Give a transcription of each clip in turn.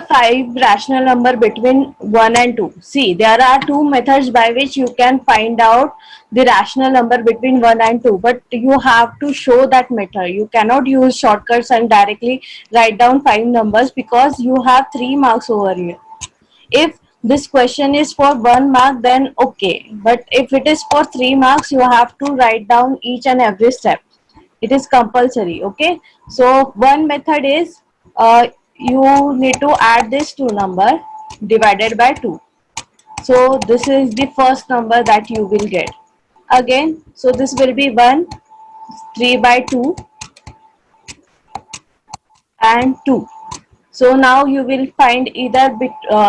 five rational number between 1 and 2. See, there are two methods by which you can find out the rational number between 1 and 2, but you have to show that method. You cannot use shortcuts and directly write down five numbers, because you have 3 marks over here. If this question is for 1 mark, then okay, but if it is for 3 marks, you have to write down each and every step. It is compulsory. Okay, so one method is you need to add this two number divided by 2. So this is the first number that you will get. Again, so this will be 1, 3 by 2 and 2. So now you will find either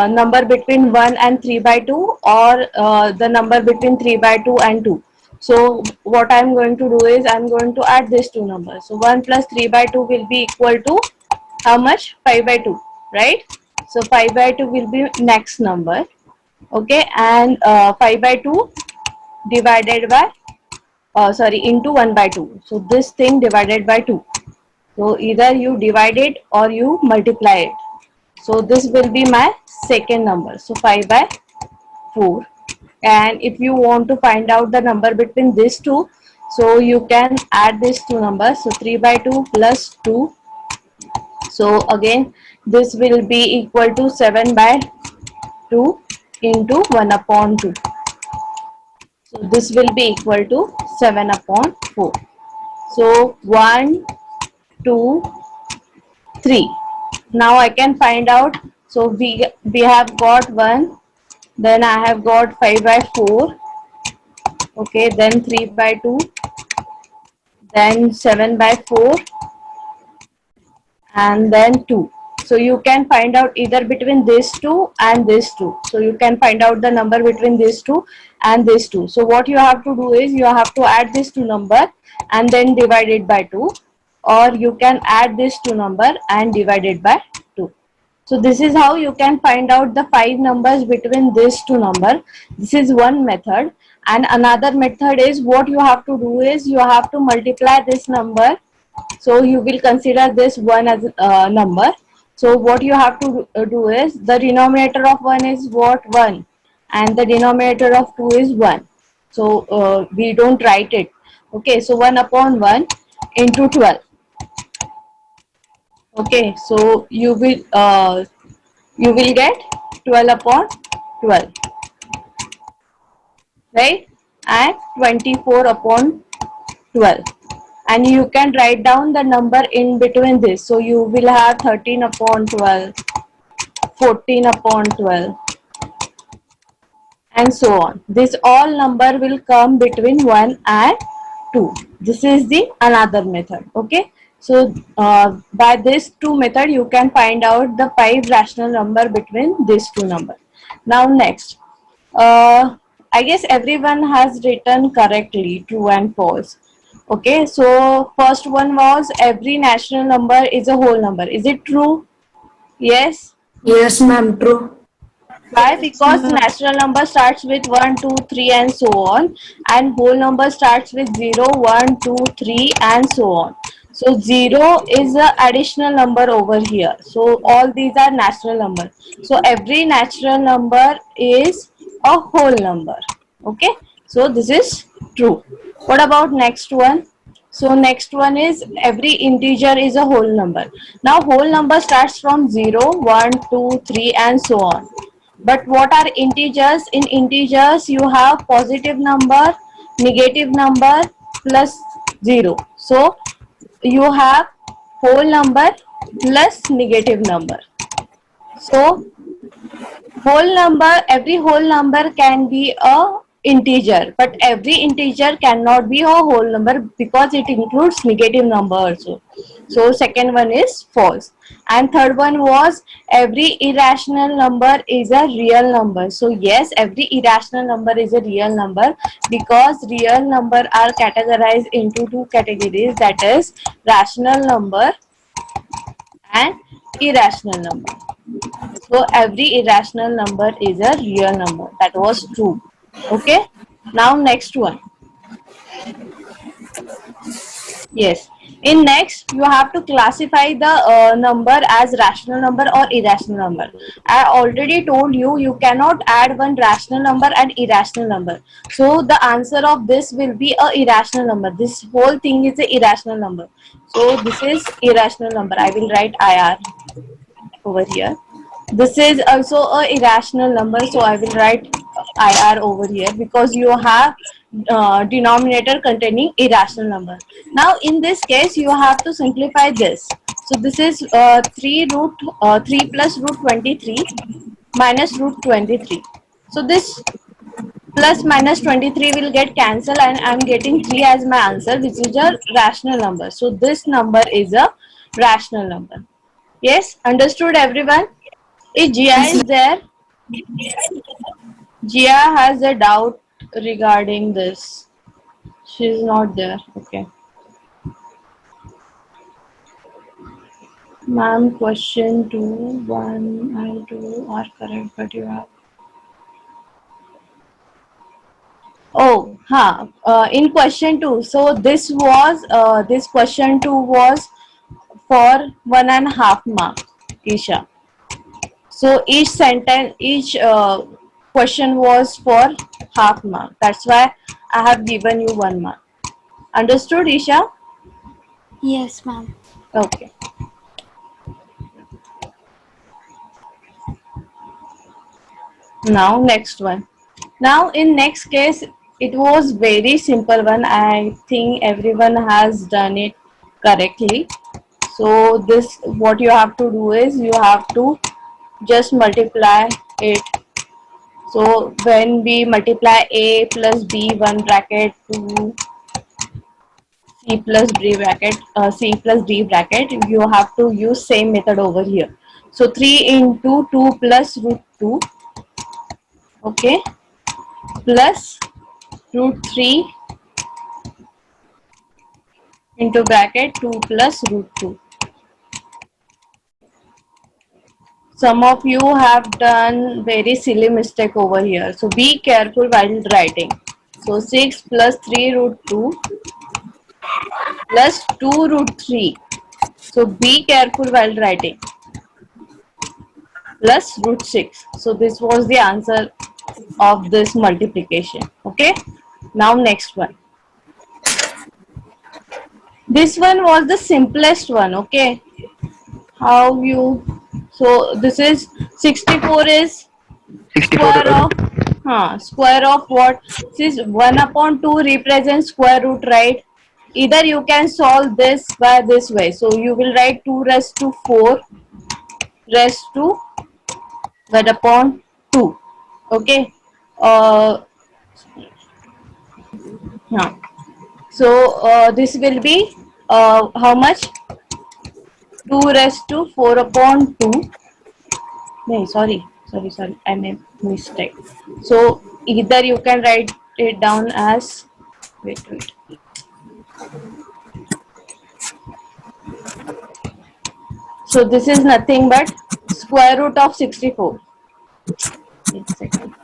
number between 1 and 3 by 2, or the number between 3 by 2 and 2. So what I am going to do is I am going to add these two numbers. So 1 plus 3 by 2 will be equal to how much? 5 by 2, right? So 5 by 2 will be next number. Okay, and 5 by 2 divided by into 1 by 2. So this thing divided by 2. So either you divide it or you multiply it. So this will be my second number. So 5 by 4. And if you want to find out the number between these two, so you can add these two numbers. So 3 by 2 plus 2. So again this will be equal to 7 by 2 into 1 upon 2. So this will be equal to 7 upon 4. So 1, 2, 3. Now I can find out. So we have got 1, then I have got 5 by 4, okay, then 3 by 2, then 7 by 4, and then 2. So you can find out either between these two and these two. So you can find out the number between these two and these two. So what you have to do is you have to add these two number and then divide it by 2, or you can add this two number and divide it by 2. So this is how you can find out the five numbers between these two number. This is one method. And another method is, what you have to do is you have to multiply this number. So you will consider this 1 as a number. So what you have to do is, the denominator of 1 is what? 1, and the denominator of 2 is 1. So we don't write it. Okay, so 1 upon 1 into 12. Okay, so you will get 12 upon 12, right? And 24 upon 12. And you can write down the number in between this. So you will have 13 upon 12, 14 upon 12, and so on. This all number will come between 1 and 2. This is the another method. Okay. So by this two method you can find out the five rational number between these two numbers. Now next, I guess everyone has written correctly true and false. Okay, so first one was, every natural number is a whole number. Is it true? Yes? Yes, ma'am, true. Why? Because natural number starts with 1, 2, 3 and so on, and whole number starts with 0, 1, 2, 3 and so on. So 0 is a additional number over here. So all these are natural numbers. So every natural number is a whole number. Okay, so this is true. What about next one? So next one is, every integer is a whole number. Now whole number starts from 0, 1, 2, 3 and so on. But what are integers? In integers you have positive number, negative number, plus 0. So you have whole number plus negative number. So whole number, every whole number can be a integer, but every integer cannot be a whole number because it includes negative number also. So second one is false. And third one was, every irrational number is a real number. So yes, every irrational number is a real number, because real number are categorized into two categories, that is rational number and irrational number. So every irrational number is a real number. That was true. Okay. Now next one. Yes. In next, you have to classify the number as rational number or irrational number. I already told you, you cannot add one rational number and irrational number. So the answer of this will be a irrational number. This whole thing is a irrational number. So this is irrational number. I will write IR over here. This is also a irrational number, so I will write IR over here because you have denominator containing irrational number. Now in this case you have to simplify this. So this is 3 plus root 23 minus root 23. So this plus minus 23 will get cancelled and I am getting 3 as my answer, which is a rational number. So this number is a rational number. Yes, understood everyone? If Jia is there, Jia has a doubt regarding this. She is not there. Okay. Ma'am, question 2, 1 and 2 are correct, but you have. Oh, in question 2. So this question 2 was for 1.5 mark, Isha. So each question was for half mark. That's why I have given you 1 mark. Understood, Isha? Yes, ma'am. Okay. Now next one. Now in next case, it was very simple one. I think everyone has done it correctly. So this, what you have to do is you have to just multiply it. So when we multiply a plus b 1 bracket to c plus d bracket, you have to use same method over here. So 3 into 2 plus root 2, okay, plus root 3 into bracket 2 plus root 2. Some of you have done very silly mistake over here. So be careful while writing. So 6 plus 3 root 2 plus 2 root 3. So be careful while writing. Plus root 6. So this was the answer of this multiplication. Okay. Now next one. This one was the simplest one. Okay. How you, so this is 64 is 64 square of what? This is 1 upon 2 represents square root, right? Either you can solve this by this way. So you will write 2 raised to 4 raised to 1 upon 2. Okay. So this will be how much? 2 raised to 4 upon 2. No, sorry, I made mistake. So either you can write it down as, wait. So this is nothing but square root of 64. Wait a second.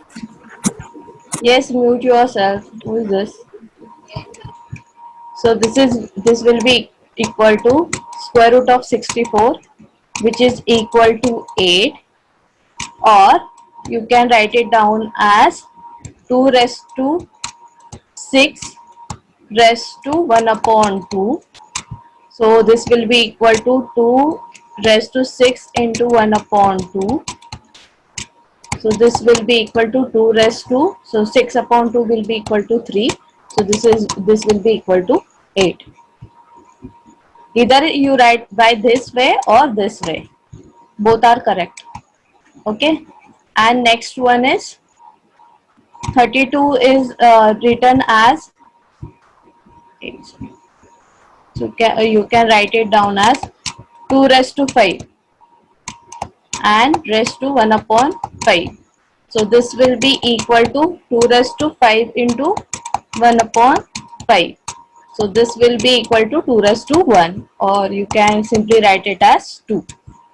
Yes, mute yourself. Who is this? So this will be equal to square root of 64, which is equal to 8, or you can write it down as 2 raised to 6 raised to 1 upon 2. So this will be equal to 2 raised to 6 into 1 upon 2. So this will be equal to 2 raised to, so 6 upon 2 will be equal to 3. So this will be equal to 8. Either you write by this way or this way. Both are correct. Okay. And next one is 32 is written as, so you can write it down as 2 raised to 5 and raised to 1 upon 5. So this will be equal to 2 raised to 5 into 1 upon 5. So this will be equal to 2 raised to 1, or you can simply write it as 2.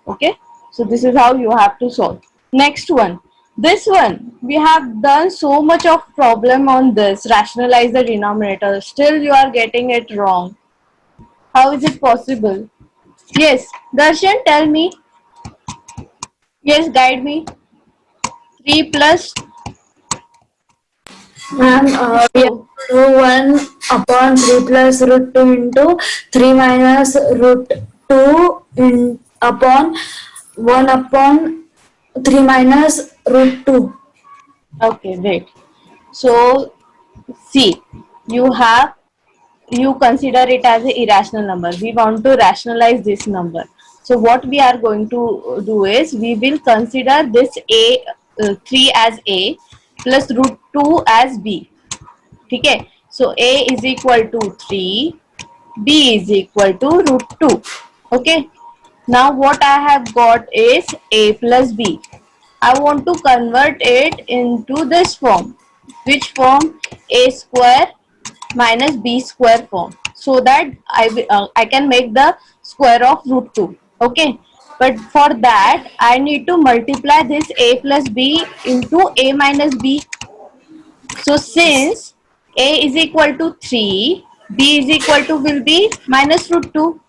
Okay. So this is how you have to solve. Next one. This one, we have done so much of problem on this, rationalize the denominator. Still you are getting it wrong. How is it possible? Yes, Darshan, tell me. Yes, guide me. 3 plus Ma'am, root we have 2. to do 1 upon 3 plus root 2 into 3 minus root 2 upon 1 upon 3 minus root 2. Okay, wait. So, see, you consider it as an irrational number. We want to rationalize this number. So what we are going to do is we will consider this a 3 as a plus root 2 as b. Okay. So a is equal to 3, b is equal to root 2. Okay. Now what I have got is a plus b. I want to convert it into this form. Which form? A square minus b square form, so that I can make the square of root 2. Okay, but for that I need to multiply this a plus b into a minus b. So since a is equal to 3, b is equal to will be minus root 2,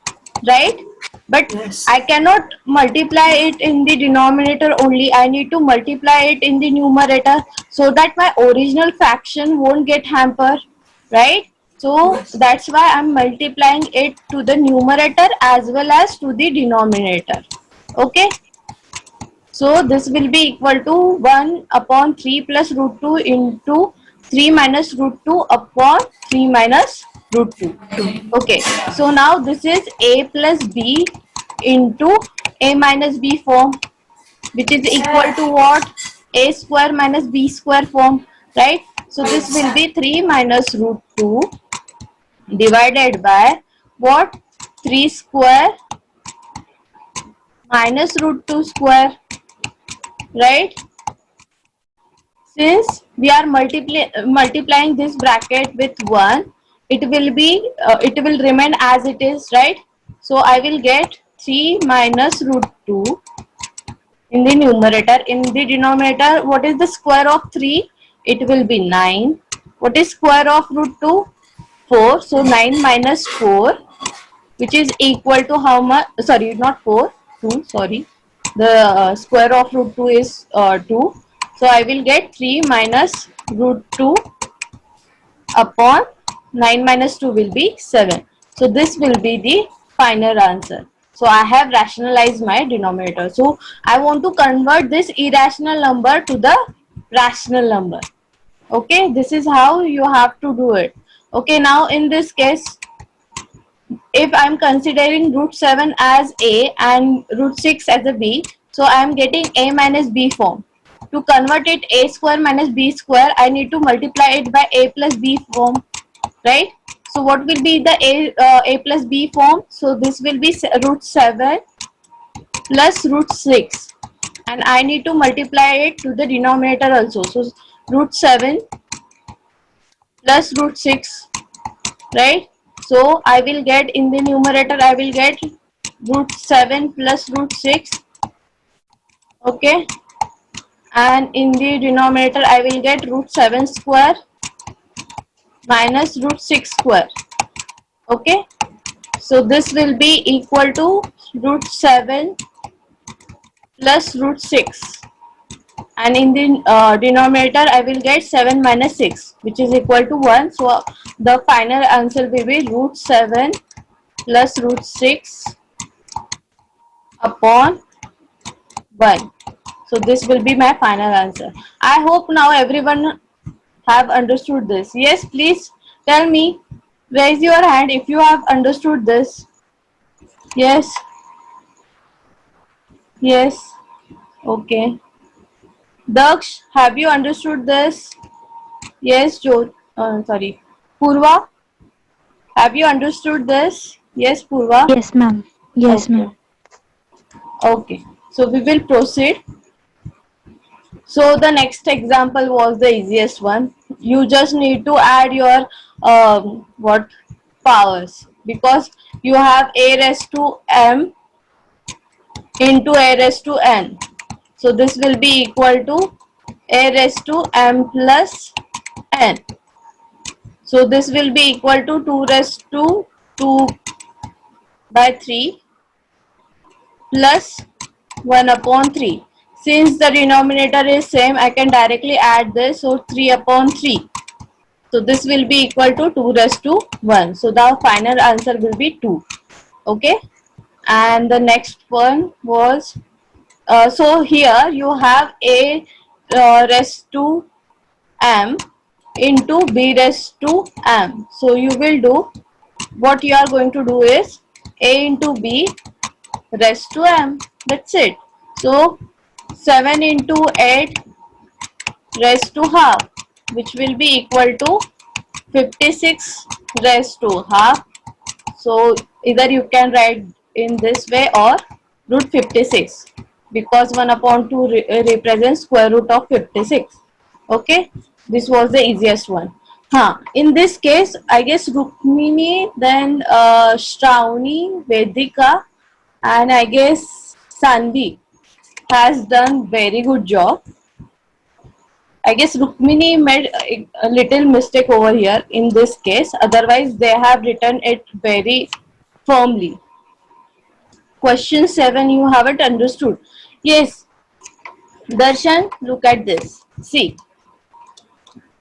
right? But Yes. I cannot multiply it in the denominator only. I need to multiply it in the numerator so that my original fraction won't get hampered, right? So Yes. that's why I'm multiplying it to the numerator as well as to the denominator. Okay. So this will be equal to 1 upon 3 plus root 2 into 3 minus root 2 upon 3 minus root 2. Okay, so now this is a plus b into a minus b form, which is equal to what? A square minus b square form, right? So this will be 3 minus root 2 divided by what? 3 square minus root 2 square, right? Since we are multiplying this bracket with 1, it will remain as it is, right? So I will get 3 minus root 2 in the numerator. In the denominator, what is the square of 3? It will be 9. What is square of root 2? 4. So 9 minus 4, which is equal to how much? Sorry, not 4, 2, sorry. The square of root 2 is 2. So I will get 3 minus root 2 upon 9 minus 2 will be 7. So this will be the final answer. So I have rationalized my denominator. So I want to convert this irrational number to the rational number. Okay, this is how you have to do it. Okay, now in this case, if I'm considering root 7 as a and root 6 as a b, so I'm getting a minus b form. To convert it a square minus b square, I need to multiply it by a plus b form, right? So what will be the a plus b form? So this will be root 7 plus root 6, and I need to multiply it to the denominator also. So root 7 plus root 6, right? So I will get in the numerator, I will get root 7 plus root 6. Okay, and in the denominator I will get root 7 square minus root 6 square. Okay, so this will be equal to root 7 plus root 6, and in the denominator I will get 7 minus 6, which is equal to 1. So the final answer will be root 7 plus root 6 upon 1. So this will be my final answer. I hope now everyone have understood this. Yes, please tell me. Raise your hand if you have understood this. Yes. Yes. Okay. Daksh, have you understood this? Yes, sorry. Purva, have you understood this? Yes, Purva. Yes, ma'am. Yes, Okay. ma'am. Okay. So we will proceed. So the next example was the easiest one. You just need to add your what powers, because you have a raised to m into a raised to n. So this will be equal to a raised to m plus n. So this will be equal to 2 raised to 2 by 3 plus 1 upon 3. Since the denominator is same, I can directly add this. So 3 upon 3. So this will be equal to 2 raised to 1. So the final answer will be 2. Okay. And the next one was, so here you have a raised to m into b raised to m. So you will do, what you are going to do is a into b raised to m. That's it. So 7 into 8 raised to half, which will be equal to 56 raised to half. So either you can write in this way or root 56, because 1 upon 2 represents square root of 56. Okay, this was the easiest one. In this case, I guess Rukmini, then Shravani, Vedika, and I guess Sanvi has done very good job. I guess Rukmini made a little mistake over here in this case. Otherwise, they have written it very firmly. Question 7, you haven't understood. Yes, Darshan, look at this. See,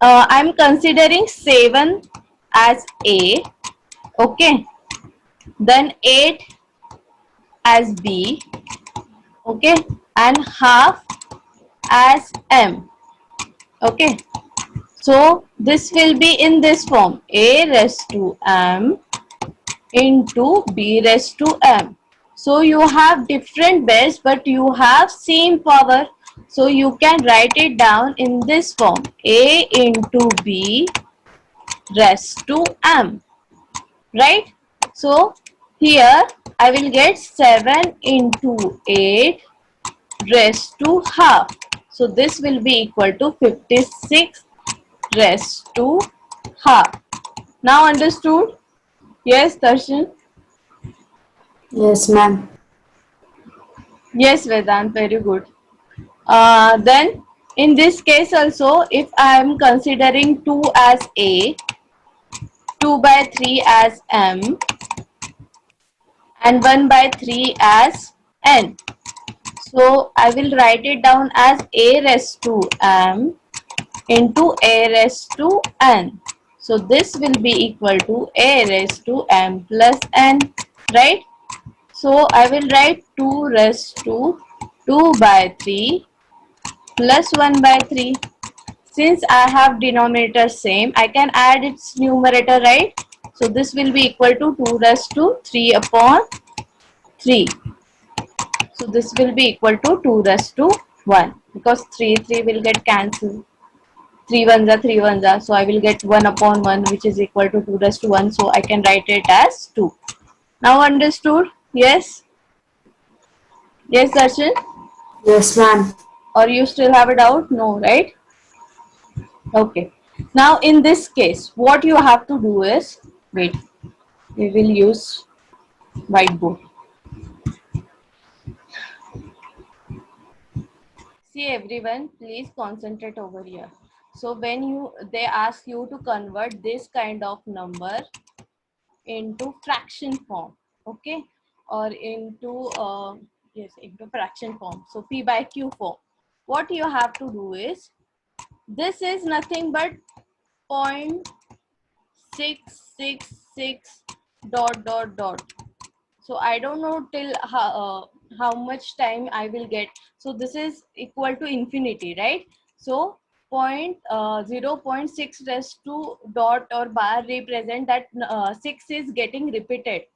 I'm considering 7 as A, okay, then 8 as B, okay, and half as M, okay. So this will be in this form, A raised to M into B raised to M. So you have different base, but you have same power. So you can write it down in this form, A into B raised to M, right? So here I will get 7 into 8 raised to half. So this will be equal to 56 raised to half. Now understood? Yes, Darshan? Yes, ma'am. Yes, Vedant, very good. Then in this case also, if I am considering 2 as A, 2 by 3 as M, and 1 by 3 as N. So I will write it down as A raised to M into A raised to N. So this will be equal to A raised to M plus N, right? So I will write 2 raised to 2 by 3 plus 1 by 3. Since I have denominator same, I can add its numerator, right? So this will be equal to 2 raised to 3 upon 3. So this will be equal to 2 raised to 1, because 3 will get cancelled. 3 ones are 3 ones are. So I will get 1 upon 1, which is equal to 2 raised to 1. So I can write it as 2. Now understood? Yes? Yes, Darshan? Yes, ma'am. Or you still have a doubt? No, right? Okay. Now in this case, what you have to do is, wait, we will use whiteboard. See everyone, please concentrate over here. So when they ask you to convert this kind of number into fraction form, okay, or into into fraction form, so p by q form, what you have to do is, this is nothing but 0.666 dot dot dot. So I don't know till how much time I will get. So this is equal to infinity, right? So 0.6 raised to dot or bar represent that 6 is getting repeated.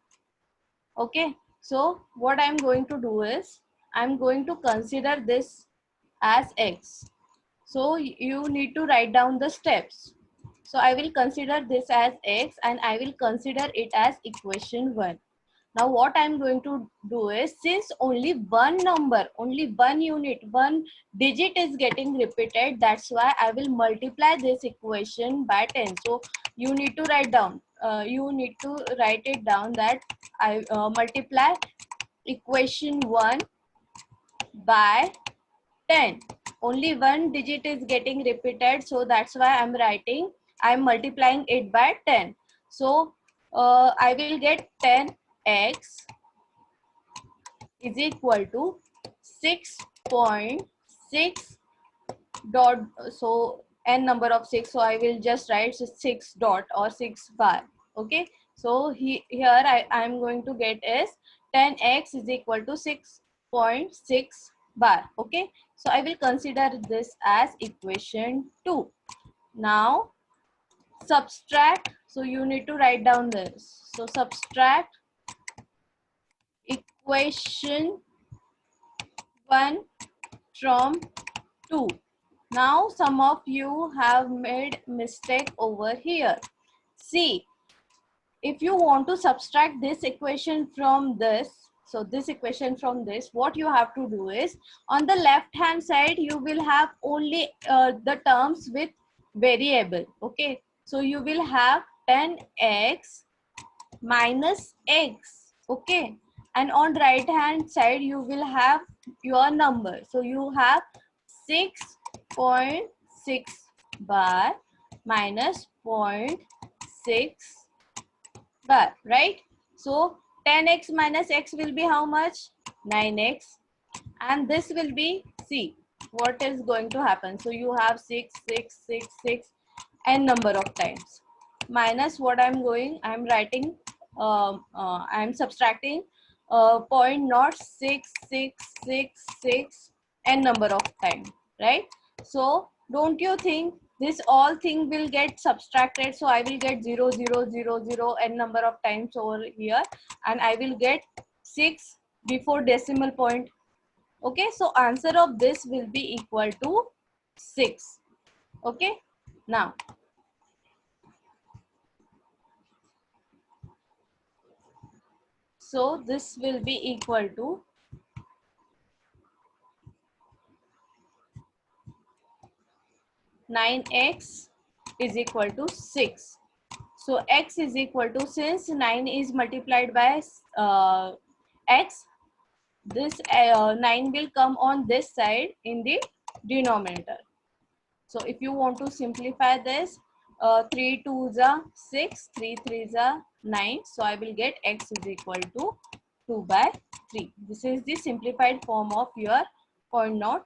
Okay, so what I'm going to do is, I'm going to consider this as x. So you need to write down the steps. So I will consider this as x and I will consider it as equation 1. Now what I'm going to do is, since only one number, only one unit, one digit is getting repeated, that's why I will multiply this equation by 10. So you need to write down, it down that I multiply equation 1 by 10. Only one digit is getting repeated, so that's why I'm multiplying it by 10. So I will get 10x is equal to 6.6 dot, so n number of 6, so I will just write 6 dot or 6 bar. Okay, so here I am going to get is 10x is equal to 6.6 bar. Okay, so I will consider this as equation 2. Now subtract, so you need to write down this. So subtract equation 1 from 2. Now some of you have made mistake over here. See, if you want to subtract this equation from this, so this equation from this, what you have to do is, on the left hand side you will have only the terms with variable. Okay, so you will have 10x minus x. Okay, and on right hand side you will have your number, so you have 6.6 bar minus 0.6 bar, right? So 10x minus x will be how much? 9x, and this will be, see what is going to happen. So you have 6 6 6 6 n number of times, minus what I'm writing, I'm subtracting 0.0666 n number of time, right? So don't you think this all thing will get subtracted? So I will get 0 0 0 0 n number of times over here, and I will get 6 before decimal point. Okay, so answer of this will be equal to 6. Okay, now so this will be equal to 9x is equal to 6. So x is equal to, since 9 is multiplied by x, this 9 will come on this side in the denominator. So if you want to simplify this, 3 2s are 6, 3 3s are 9. So I will get x is equal to 2 by 3. This is the simplified form of your 0.06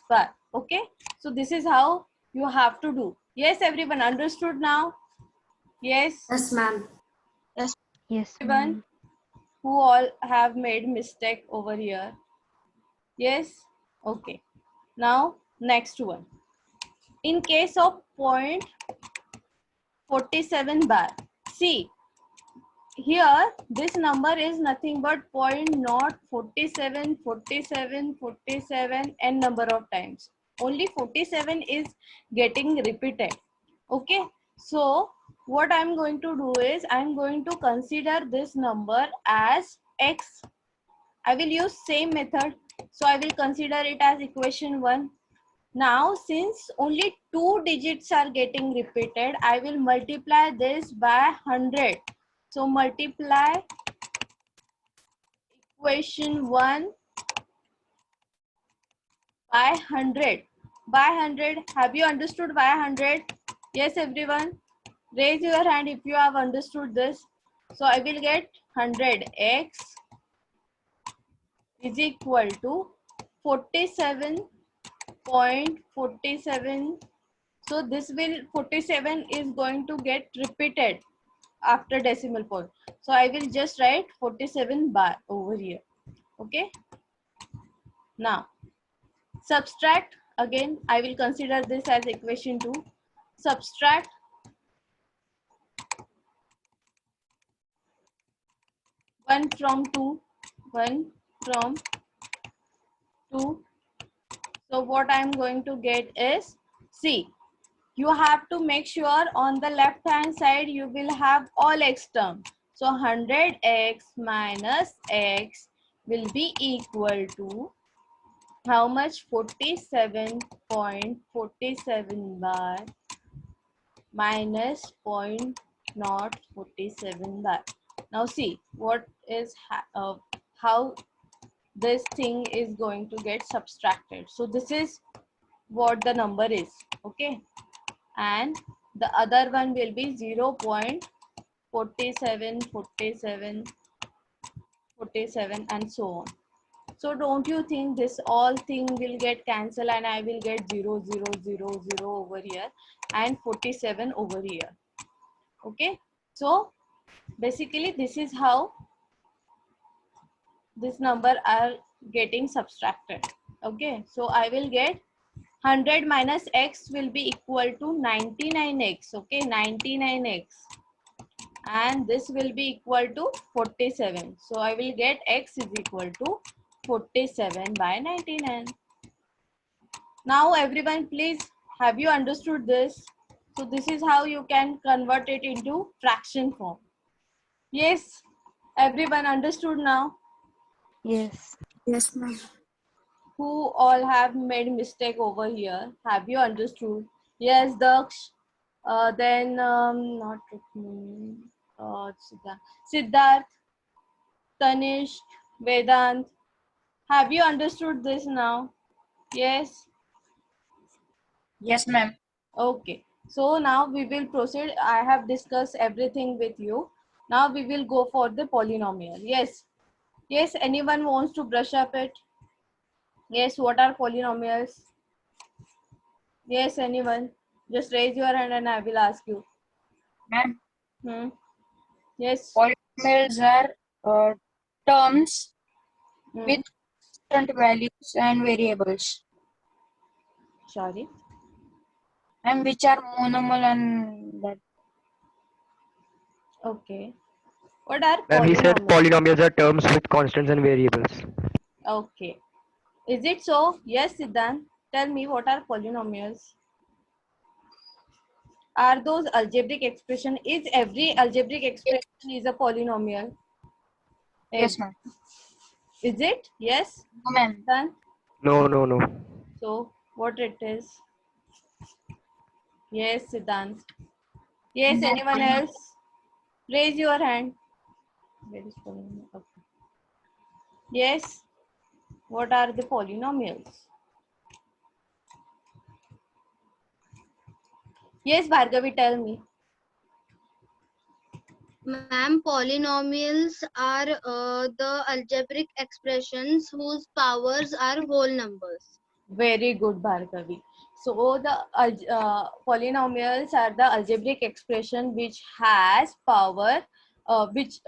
bar. Okay, so this is how you have to do. Yes, everyone understood now? Yes, Yes, ma'am. Yes, everyone ma'am. who all have made mistake over here? Yes, okay. Now next one. In case of 0.47 bar, see here this number is nothing but 0.47 47 47 n number of times. Only 47 is getting repeated. Okay, so what I'm going to do is, I'm going to consider this number as x. I will use same method, so I will consider it as equation 1. Now since only 2 digits are getting repeated, I will multiply this by 100. So multiply equation 1 by 100. By 100, have you understood by 100? Yes, everyone. Raise your hand if you have understood this. So I will get 100x is equal to 47.47. So this will, 47 is going to get repeated after decimal point. So I will just write 47 bar over here. Okay. Now subtract, again I will consider this as equation 2. Subtract 1 from 2, 1 from 2. So what I am going to get is, see, you have to make sure on the left hand side you will have all x term. So 100x minus x will be equal to how much? 47.47 bar minus 0.047 bar. Now see what is how this thing is going to get subtracted. So this is what the number is. Okay, and the other one will be 0.4747 47 and so on. So don't you think this all thing will get cancelled and I will get 0, 0, 0, 0 over here and 47 over here. Okay. So basically this is how this number are getting subtracted. Okay. So I will get 100 minus x will be equal to 99x. Okay. 99x. And this will be equal to 47. So I will get x is equal to 47 by 99. Now everyone please, have you understood this? So this is how you can convert it into fraction form. Yes, everyone understood now? Yes. Yes, ma'am. Who all have made mistake over here? Have you understood? Yes, Daksh. Then not Rukmini, Siddharth, Tanishk, Vedant. Have you understood this now? Yes. Yes, ma'am. Okay. So now we will proceed. I have discussed everything with you. Now we will go for the polynomial. Yes. Yes. Anyone wants to brush up it? Yes. What are polynomials? Yes. Anyone? Just raise your hand and I will ask you. Ma'am, Hmm. Yes. polynomials are terms Hmm. with constant values and variables, Sorry. and which are monomial and that. Okay. What are Ma'am, he said polynomials? polynomials are terms with constants and variables. Okay. Is it so? Yes, Siddhant. Tell me what are polynomials? Are those algebraic expression? Is every algebraic expression is a polynomial? Yes, ma'am. Is it? Yes. No, ma'am. Done. No, no, no. So what it is? Yes, Siddhant. Yes. Anyone else? Raise your hand. Where is polynomial? Okay. Yes. What are the polynomials? Yes, Bhargavi, tell me. Ma'am, polynomials are the algebraic expressions whose powers are whole numbers. Very good, Bhargavi. So the polynomials are the algebraic expression which has power, which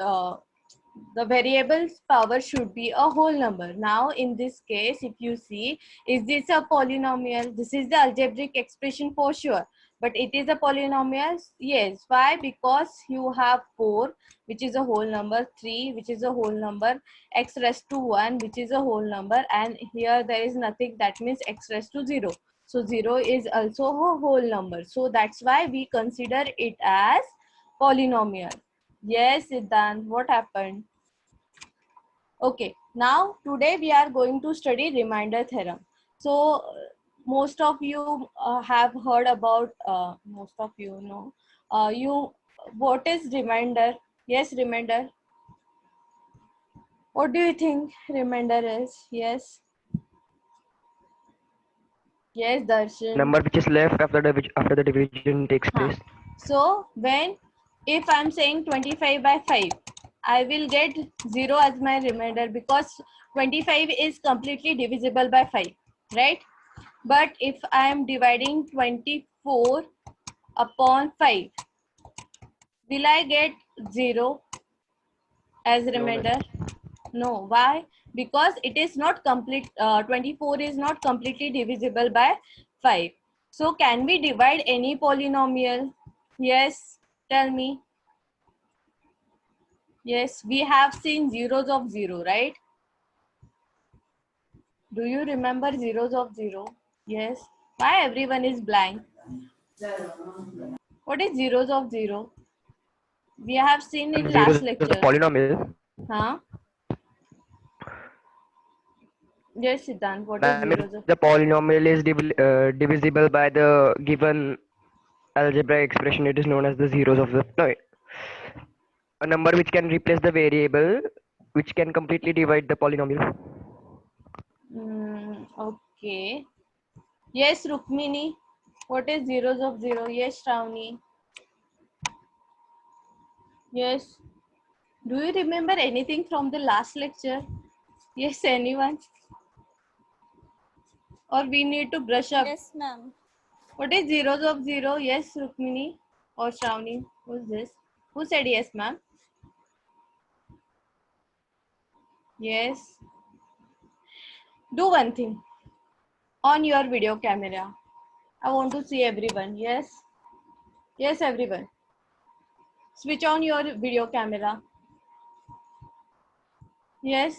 the variable's power should be a whole number. Now in this case, if you see, is this a polynomial? This is the algebraic expression for sure. But it is a polynomial? Yes. Why? Because you have 4, which is a whole number, 3, which is a whole number, x raised to 1, which is a whole number, and here there is nothing, that means x raised to 0. So 0 is also a whole number. So that's why we consider it as polynomial. Yes, Siddhant, what happened? Okay, now today we are going to study remainder theorem. So most of you have heard about, most of you know, what is remainder? Yes, remainder. What do you think remainder is? Yes. Yes, The Darshan. number which is left after the division takes place. Huh. So when, if I'm saying 25 by 5, I will get 0 as my remainder because 25 is completely divisible by 5, right? But if I am dividing 24 upon 5, will I get 0 as No, ma'am. remainder? No. Why? Because it is not complete, 24 is not completely divisible by 5. So can we divide any polynomial? Yes, tell me. Yes, we have seen zeros of 0, right? Do you remember zeros of 0? Yes. Why everyone is blank? What is zeros of 0? We have seen in And last zeros of the lecture. polynomial. Huh? Yes, Siddhant, what is Ma'am, if zeros of? the polynomial is divisible by the given algebraic expression, it is known as the zeros of the no, a number which can replace the variable, which can completely divide the polynomial. Okay. Yes, Rukmini. What is zeros of 0? Yes, Shravani. Yes. Do you remember anything from the last lecture? Yes, anyone? Or we need to brush up? Yes, ma'am. What is zeros of zero? Yes, Rukmini or Shravani. Who's this? Who said yes, ma'am? Yes. Do one thing. On your video camera. I want to see everyone. Yes. Yes, everyone. Switch on your video camera. Yes.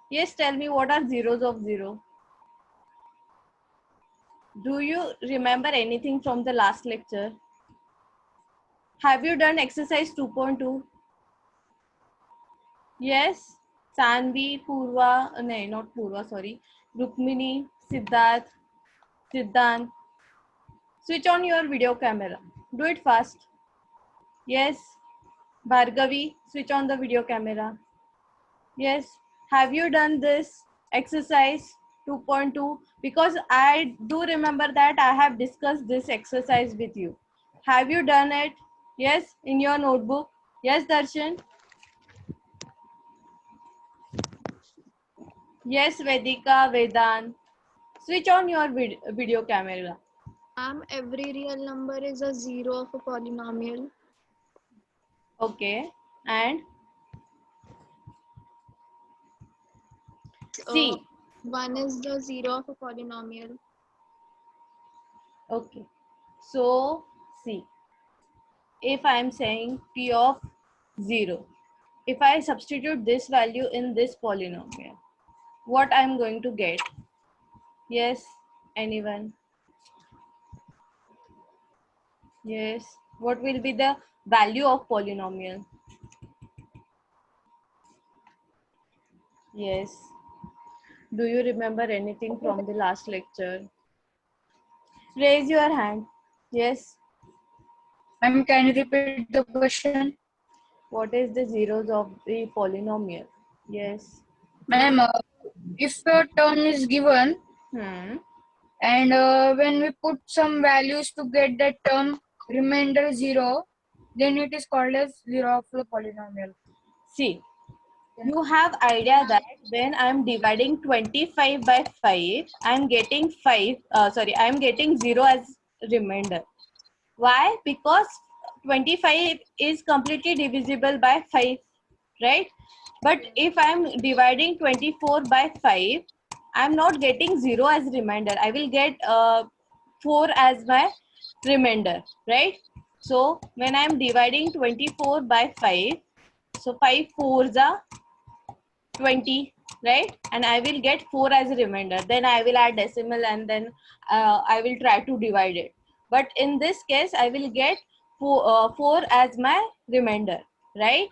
Yes, tell me what are zeros of zero. Do you remember anything from the last lecture? Have you done exercise 2.2? Yes. Sanvi, Purva, no, not Purva, sorry. Rukmini, Siddharth, Siddhant. Switch on your video camera. Do it fast. Yes. Bhargavi, switch on the video camera. Yes. Have you done this exercise 2.2? Because I do remember that I have discussed this exercise with you. Have you done it? Yes, in your notebook. Yes, Darshan. Yes, Vedika, Vedant. Switch on your video camera. Every real number is a zero of a polynomial. Okay. And C. 1 is the zero of a polynomial. Okay. So, see, if I am saying P of 0, if I substitute this value in this polynomial, what I am going to get? Yes, anyone? Yes. What will be the value of polynomial? Yes. Do you remember anything from the last lecture? Raise your hand. Yes. Ma'am, can you repeat the question? What is the zeros of the polynomial? Yes. Ma'am, if a term is given and when we put some values to get that term remainder 0, then it is called as zero of the polynomial. See, you have idea that when I'm dividing 25 by 5, I'm getting 0 as remainder. Why? Because 25 is completely divisible by 5, right? But if I'm dividing 24 by 5, I'm not getting 0 as remainder. I will get 4 as my remainder, right? So when I'm dividing 24 by 5, so 5 4s are 20, right? And I will get 4 as a remainder. Then I will add decimal and then I will try to divide it. But in this case, I will get 4 as my remainder, right?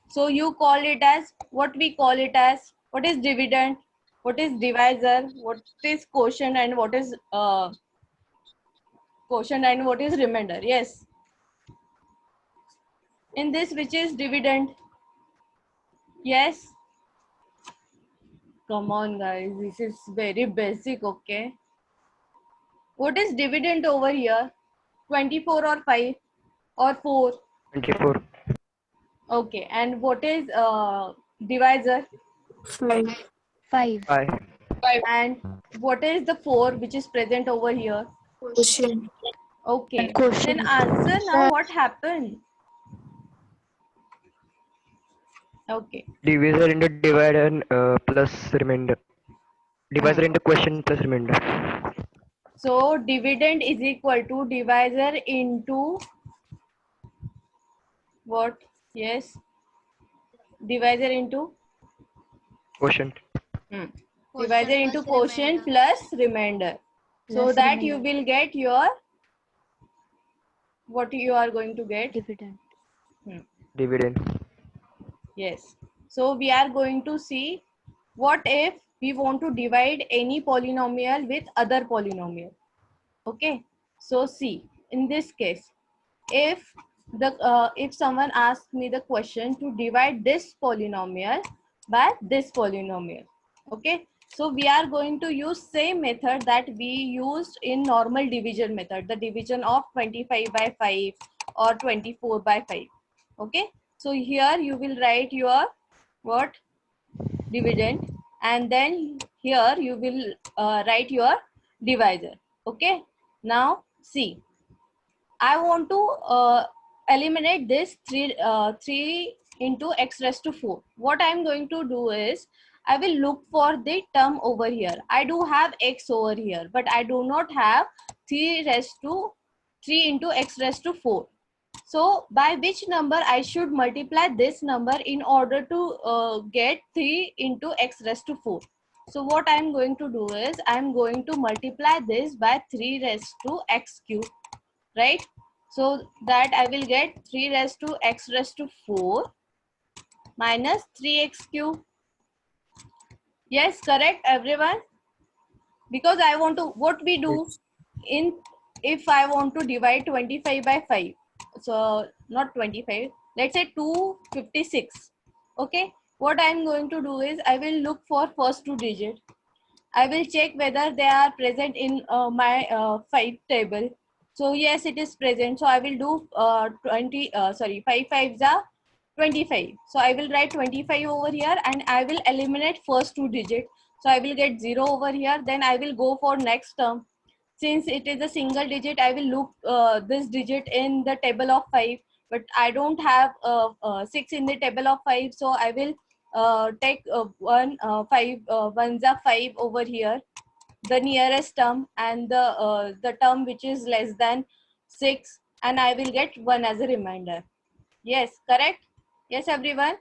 So you call it as, what we call it as, what is dividend, what is divisor, what is quotient, and what is remainder. Yes. In this, which is dividend? Yes. Come on, guys. This is very basic, okay? What is dividend over here? 24 or 5 or 4? 24. Okay. And what is divisor? 5. 5. 5. And what is the 4 which is present over here? Question. Okay. Quotient. Then answer now what happened? Okay. Divisor into divider plus remainder. Divisor into question plus remainder. So dividend is equal to divisor into what? Yes. Divisor into Quotient. divisor into plus quotient remainder. plus remainder. So Plus that you remainder. will get your, what you are going to get? Dividend. Dividend. Yes. So we are going to see what if we want to divide any polynomial with other polynomial. Okay. So see, in this case, if someone asks me the question to divide this polynomial by this polynomial, okay, so we are going to use same method that we used in normal division method, the division of 25 by 5 or 24 by 5. Okay, so here you will write your what dividend, and then here you will write your divisor. Okay, now see, I want to eliminate this 3 into x raised to 4. What I am going to do is, I will look for the term over here. I do have x over here, but I do not have 3 into x raised to 4. So by which number I should multiply this number in order to get 3 into x raised to 4. So what I am going to do is, I am going to multiply this by 3 raised to x cube, right? So that I will get 3 raised to x raised to 4 minus 3x cube. Yes, correct everyone? Because I want to, what we do in, if I want to divide 25 by 5, so not 25, let's say 256. Okay, what I am going to do is, I will look for first 2 digit. I will check whether they are present in my 5 table. So yes, it is present. So I will do 5 5s are 25. So I will write 25 over here, and I will eliminate first 2 digit. So I will get 0 over here. Then I will go for next term. Since it is a single digit, I will look this digit in the table of 5. But I don't have 6 in the table of 5. So I will take 5 are 5 over here, the nearest term, and the term which is less than 6, and I will get 1 as a remainder. Yes, correct? Yes, everyone?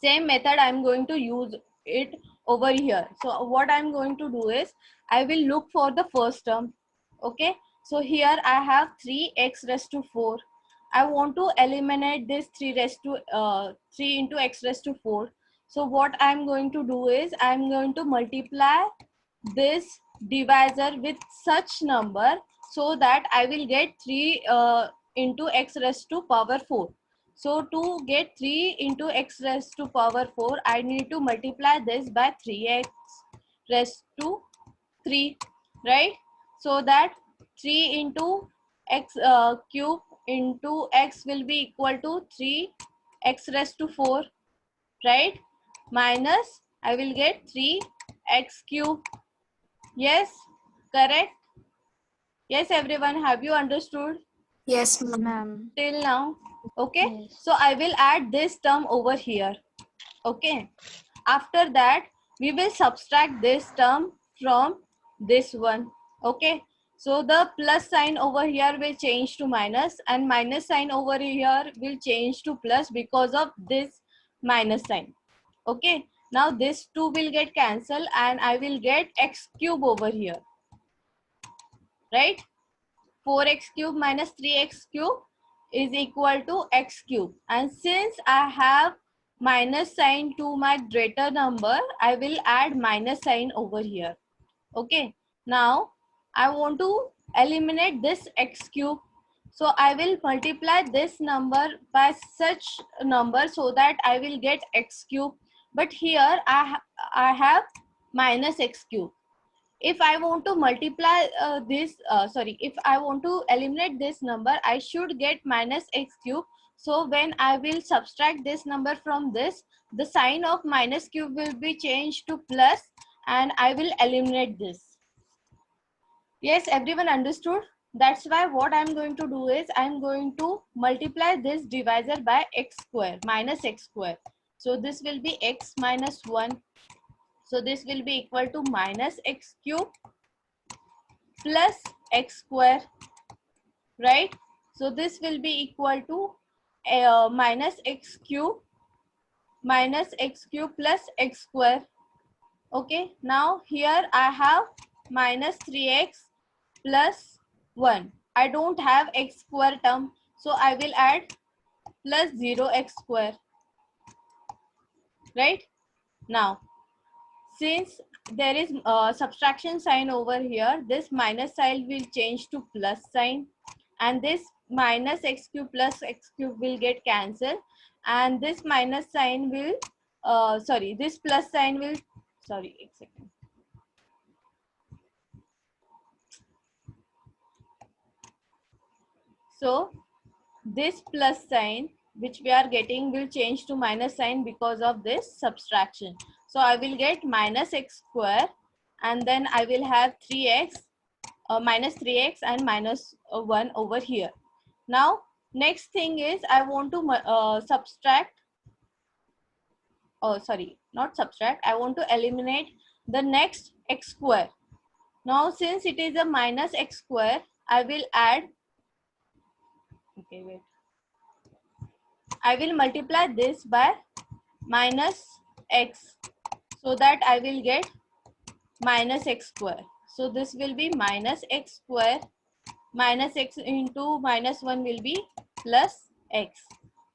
Same method I'm going to use it over here. So what I'm going to do is, I will look for the first term. Okay, so here I have 3x raised to 4. I want to eliminate this 3 into x raised to 4. So what I'm going to do is, I'm going to multiply this divisor with such number, so that I will get 3 into x raised to power 4. So to get 3 into x raised to power 4, I need to multiply this by 3x raised to 3, right? So that 3 into x cube into x will be equal to 3x raised to 4, right? Minus, I will get 3x cube. Yes, correct? Yes, everyone, have you understood Yes, ma'am. Ma'am. till now? Okay, Yes. so I will add this term over here. Okay, after that we will subtract this term from this one. Okay, so the plus sign over here will change to minus, and minus sign over here will change to plus because of this minus sign. Okay, now this 2 will get cancelled, and I will get x cube over here, right? 4x cube minus 3x cube is equal to x cube. And since I have minus sign to my greater number, I will add minus sign over here. Okay. Now, I want to eliminate this x cube. So I will multiply this number by such number, so that I will get x cube. But here I have minus x cube. If I want to multiply if I want to eliminate this number, I should get minus x cube. So when I will subtract this number from this, the sign of minus cube will be changed to plus, and I will eliminate this. Yes, everyone understood? That's why what I'm going to do is, I'm going to multiply this divisor by x square, minus x square. So this will be x minus 1. So this will be equal to minus x cube plus x square, right? So this will be equal to minus x cube plus x square. Okay, now here I have minus 3x plus 1. I don't have x square term, so I will add plus 0x square, right? Now, since there is subtraction sign over here, this minus sign will change to plus sign, and this minus x cube plus x cube will get cancelled, and this minus sign will this plus sign will, sorry, a second. So this plus sign which we are getting will change to minus sign because of this subtraction. So I will get minus x square, and then I will have 3x, minus 3x and minus 1 over here. Now next thing is I want to subtract, oh sorry, not subtract, I want to eliminate the next x square. Now since it is a minus x square, I will add, okay wait, I will multiply this by minus x, so that I will get minus x square. So this will be minus x square, minus x into minus 1 will be plus x.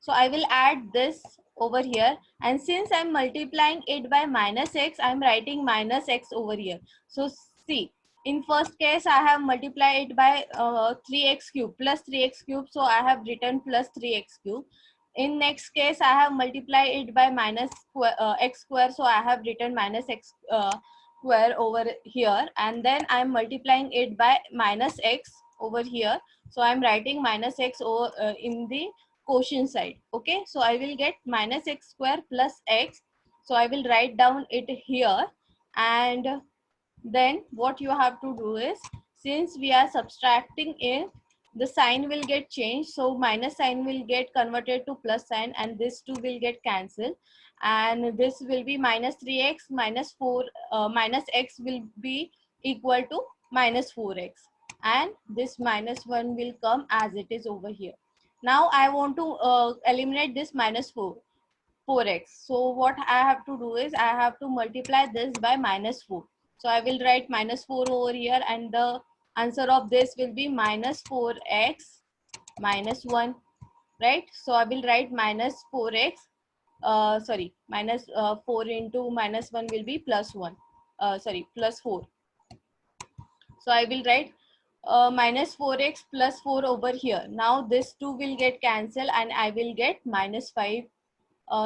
So I will add this over here, and since I'm multiplying it by minus x, I'm writing minus x over here. So see, in first case I have multiplied it by 3x cube plus 3x cube, so I have written plus 3x cube. In next case I have multiplied it by minus x square, so I have written minus x square over here, and then I'm multiplying it by minus x over here, so I'm writing minus x over, in the quotient side. Okay, so I will get minus x square plus x, so I will write down it here. And then what you have to do is, since we are subtracting it, the sign will get changed, so minus sign will get converted to plus sign, and this two will get cancelled, and this will be minus 3x minus 4, minus x will be equal to minus 4x, and this minus 1 will come as it is over here. Now I want to eliminate this minus 4x. So what I have to do is I have to multiply this by minus 4. So I will write minus 4 over here, and the answer of this will be minus 4x minus 1, right? So I will write minus 4x, sorry, minus 4 into minus 1 will be plus 1, sorry, plus 4. So I will write minus 4x plus 4 over here. Now this 2 will get cancelled, and I will get minus 5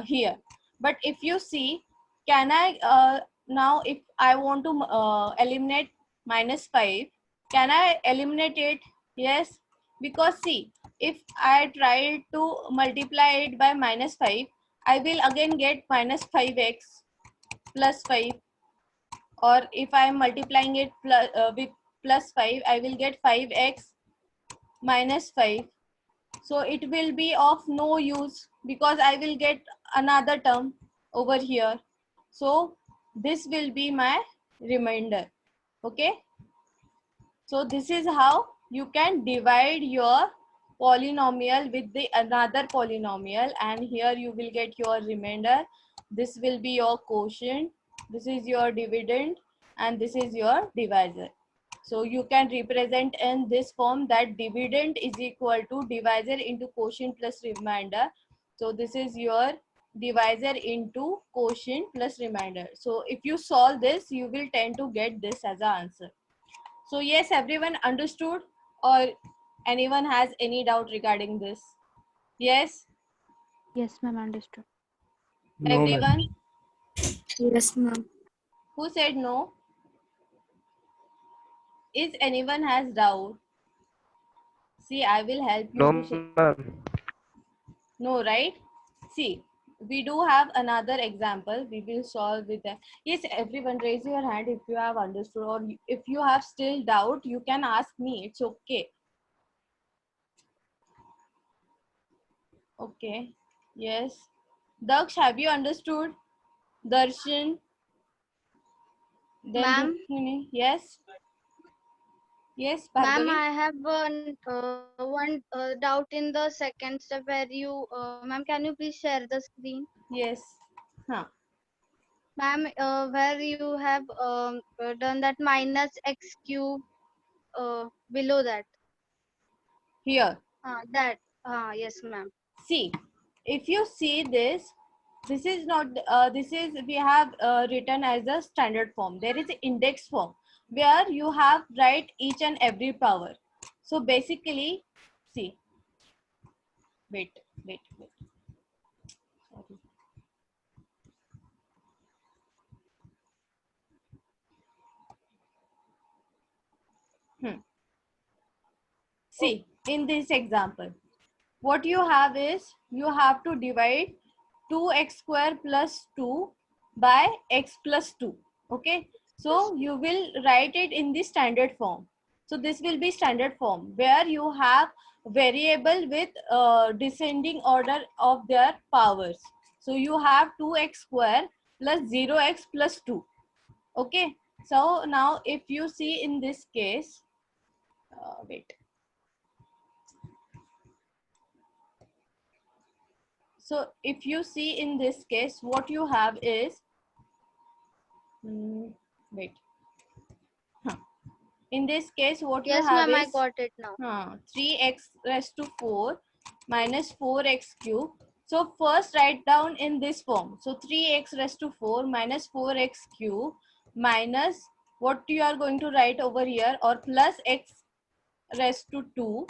here. But if you see, can I now if I want to eliminate minus 5, can I eliminate it? Yes, because see, if I try to multiply it by minus 5, I will again get minus 5x plus 5, or if I am multiplying it with plus 5, I will get 5x minus 5. So it will be of no use, because I will get another term over here. So this will be my remainder. Okay, so this is how you can divide your polynomial with the another polynomial, and here you will get your remainder. This will be your quotient, this is your dividend, and this is your divisor. So you can represent in this form, that dividend is equal to divisor into quotient plus remainder. So this is your divisor into quotient plus remainder. So if you solve this, you will tend to get this as an answer. So yes, everyone understood, or anyone has any doubt regarding this? Yes, Yes, ma'am, understood. No, ma'am. everyone. Yes, ma'am. Who said no? Is anyone has doubt? See, I will help you No, to ma'am. no, right? See, we do have another example. We will solve with that. Yes, everyone raise your hand if you have understood, or if you have still doubt, you can ask me. It's okay. Okay. Yes. Daksh, have you understood? Darshan, then Ma'am, Rukmini. Yes. Yes, ma'am, Bhargavi. I have one doubt in the second step where you, ma'am, can you please share the screen? Yes. Huh. Ma'am, where you have done that minus x cube below that. Here. That. Yes, ma'am. See, if you see this, this is not, this is, we have written as a standard form. There is an index form where you have write each and every power. So basically, see, wait, wait, wait. Sorry. See, in this example, what you have is you have to divide 2x square plus 2 by x plus 2. Okay, so you will write it in the standard form. So this will be standard form where you have variable with descending order of their powers. So you have 2x square plus 0x plus 2. Okay, so now if you see in this case, wait. So if you see in this case, what you have is, wait. Huh. In this case, what you Yes, have ma'am, I is got it now. 3x raised to 4 minus 4x cube. So first write down in this form. So 3x raised to 4 minus 4x cube minus what you are going to write over here, or plus x raised to 2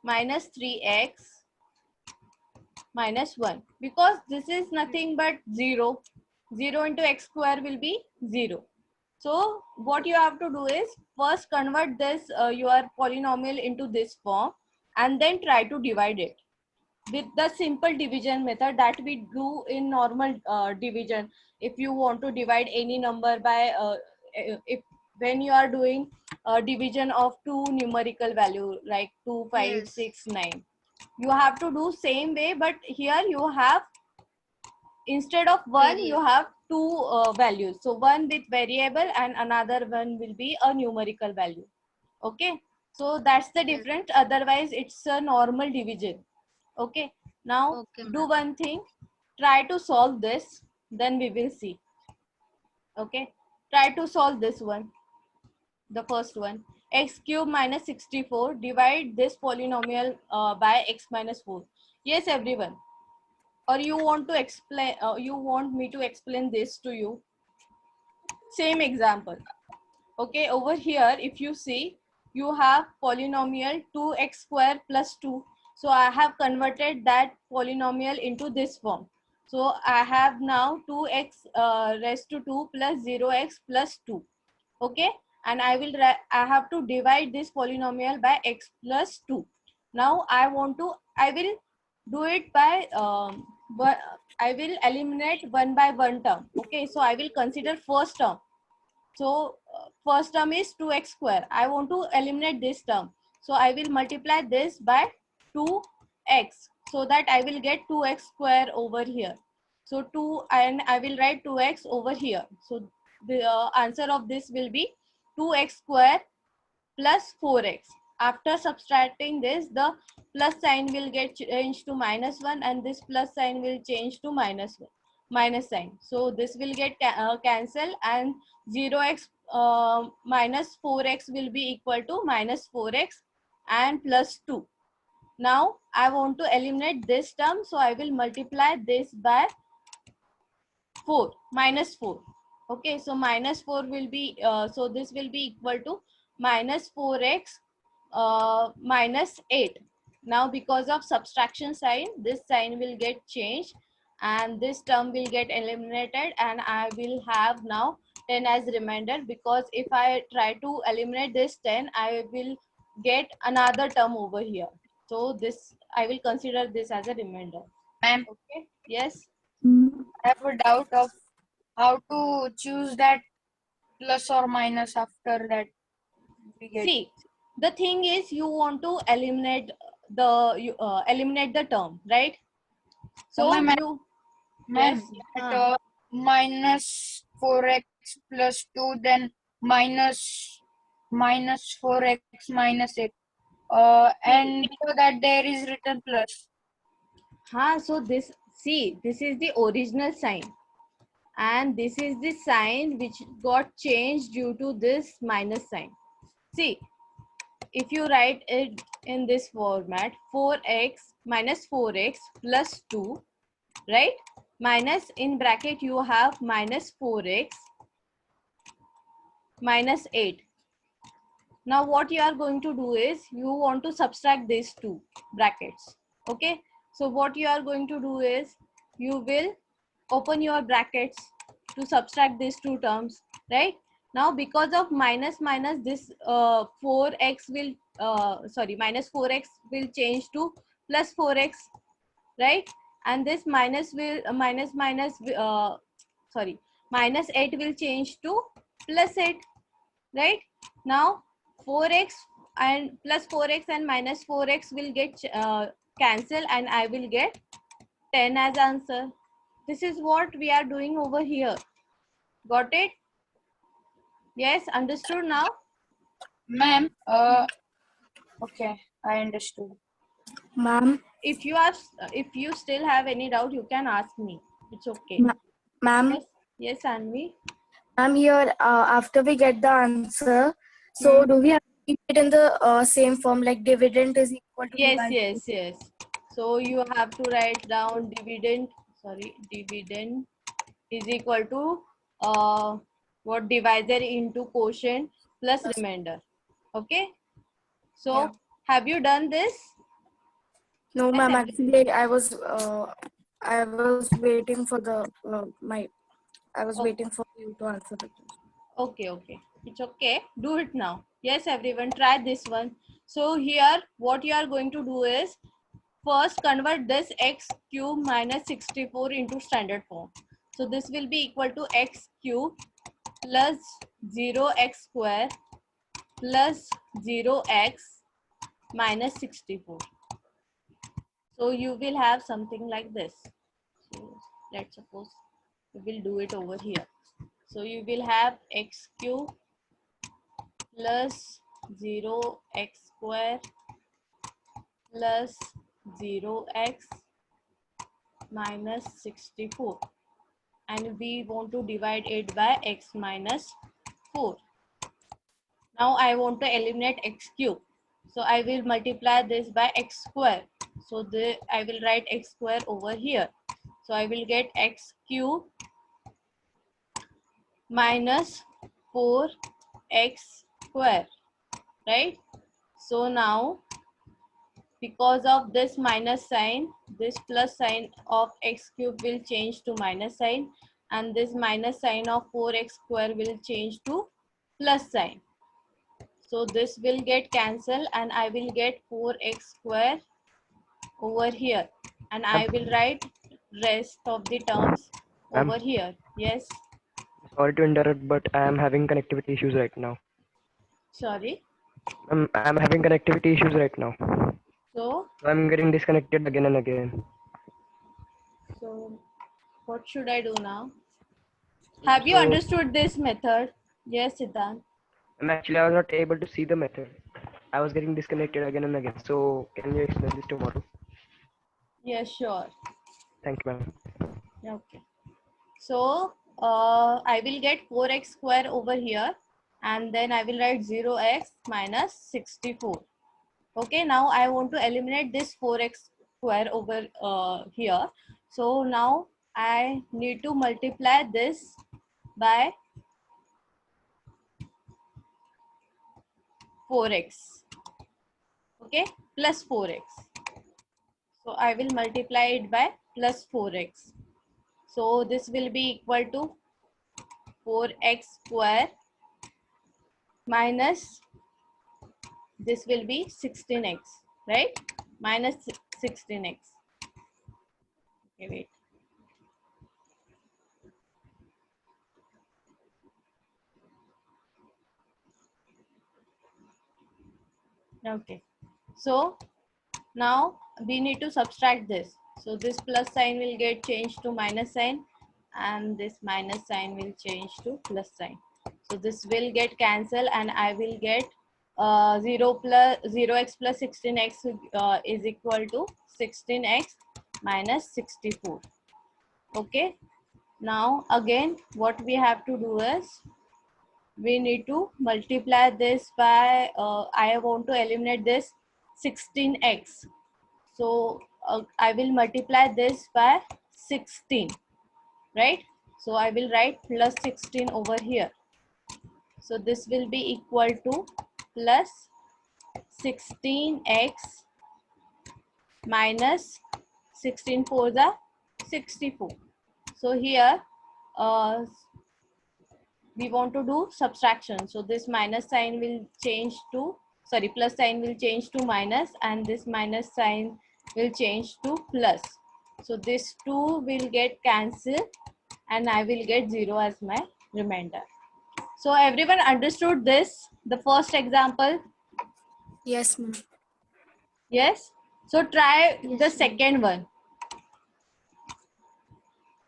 minus 3x minus 1, because this is nothing but 0. 0 into x square will be 0. So what you have to do is first convert this your polynomial into this form and then try to divide it with the simple division method that we do in normal division. If you want to divide any number by if when you are doing division of two numerical value like 2, 5, Yes. 6, 9, you have to do same way, but here you have, instead of one you Variable. have two values. So one with variable and another one will be a numerical value. Okay, so that's the Yes. difference. Otherwise it's a normal division. Okay, now Okay, do ma'am. one thing, try to solve this, then we will see. Okay, try to solve this one, the first one. X cube minus 64, divide this polynomial by x minus 4. Yes, everyone, or you want to explain, you want me to explain this to you? Same example. Okay, over here if you see, you have polynomial 2x square plus 2. So I have converted that polynomial into this form. So I have now 2x raised to 2 plus 0x plus 2. Okay, and I have to divide this polynomial by x plus 2. Now I will do it by but I will eliminate one by one term. Okay, so I will consider first term. So first term is 2x square. I want to eliminate this term. So I will multiply this by 2x so that I will get 2x square over here. So 2, and I will write 2x over here. So the answer of this will be 2x square plus 4x. After subtracting this, the plus sign will get changed to minus 1 and this plus sign will change to minus sign. So this will get cancelled, and 0x minus 4x will be equal to minus 4x and plus 2. Now I want to eliminate this term, so I will multiply this by 4, minus 4. Okay, so minus 4 will be, so this will be equal to minus 4x minus 8. Now because of subtraction sign, this sign will get changed and this term will get eliminated, and I will have now 10 as remainder, because if I try to eliminate this 10, I will get another term over here. So this, I will consider this as a remainder. Ma'am, Okay, yes. I have a doubt of how to choose that plus or minus after that we get. See, the thing is you want to eliminate eliminate the term, right? So ma'am, you, ma'am, yes, at minus 4x plus 2, then minus 4x minus 8. And below that there is written plus. so this, see, this is the original sign and this is the sign which got changed due to this minus sign. See, if you write it in this format, 4x minus 4x plus 2, right? Minus, in bracket you have minus 4x minus 8. Now what you are going to do is you want to subtract these two brackets. Okay, so what you are going to do is you will open your brackets to subtract these two terms, right? Now because of minus minus, this 4x will minus 4x will change to plus 4x, right? And this minus will minus 8 will change to plus 8, right? Now 4x and plus 4x and minus 4x will get cancel, and I will get 10 as answer. This is what we are doing over here. Got it? Yes, understood now? Ma'am, okay, I understood. Ma'am, If you still have any doubt, you can ask me. It's okay. ma'am, Yes, yes, Anvi. ma'am, here after we get the answer, so do we have to keep it in the same form, like dividend is equal to Yes, dividend? yes, yes. So you have to write down dividend is equal to what, divisor into quotient plus remainder. Okay. So Yeah. have you done this? No, Yes, ma'am. everything. Actually, I was waiting for the I was Oh, waiting for you to answer the question. okay, okay. It's okay. Do it now. Yes, everyone, try this one. So here, what you are going to do is first convert this x cube minus 64 into standard form. So this will be equal to x cube plus 0x square plus 0x minus 64. So you will have something like this. So let's suppose we will do it over here. So you will have x cube plus 0x square plus 0x minus 64, and we want to divide it by x minus 4. Now I want to eliminate x cube. So I will multiply this by x square. So I will write x square over here. So I will get x cube minus 4x square, right? So now because of this minus sign, this plus sign of x cube will change to minus sign, and this minus sign of 4x square will change to plus sign. So this will get cancelled, and I will get 4x square over here, and I will write rest of the terms Ma'am, over here. Yes, sorry to interrupt, but I am having connectivity issues right now. sorry. I'm having connectivity issues right now. So, I'm getting disconnected again and again. so what should I do now? Have you So, understood this method? Yes, Siddhant. actually, I was not able to see the method. I was getting disconnected again and again. So, can you explain this tomorrow? Yes, sure. Thank you, ma'am. Okay. So I will get 4x square over here, and then I will write 0x minus 64. Okay, now I want to eliminate this 4x square over here. So now I need to multiply this by 4x. Okay, plus 4x. So I will multiply it by plus 4x. So this will be equal to 4x square minus, this will be 16x, right? Minus 16x. Okay, wait. Okay. So now we need to subtract this. So this plus sign will get changed to minus sign, and this minus sign will change to plus sign. So this will get cancelled, and I will get 0x plus 16x is equal to 16x minus 64. Okay. Now again, what we have to do is we need to multiply this by I want to eliminate this 16x. So I will multiply this by 16, right? So I will write plus 16 over here. So this will be equal to plus 16x minus 16 for the 64. So here we want to do subtraction. So this minus sign will change to, sorry, plus sign will change to minus, and this minus sign will change to plus. So this 2 will get cancelled and I will get 0 as my remainder. So everyone understood this, the first example? Yes, ma'am. Yes? So try Yes, the ma'am. second one.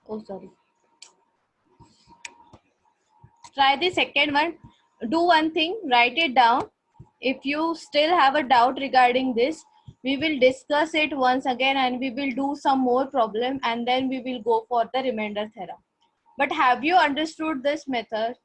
Oh, sorry. Try the second one. Do one thing, write it down. If you still have a doubt regarding this, we will discuss it once again and we will do some more problem and then we will go for the remainder theorem. But have you understood this method?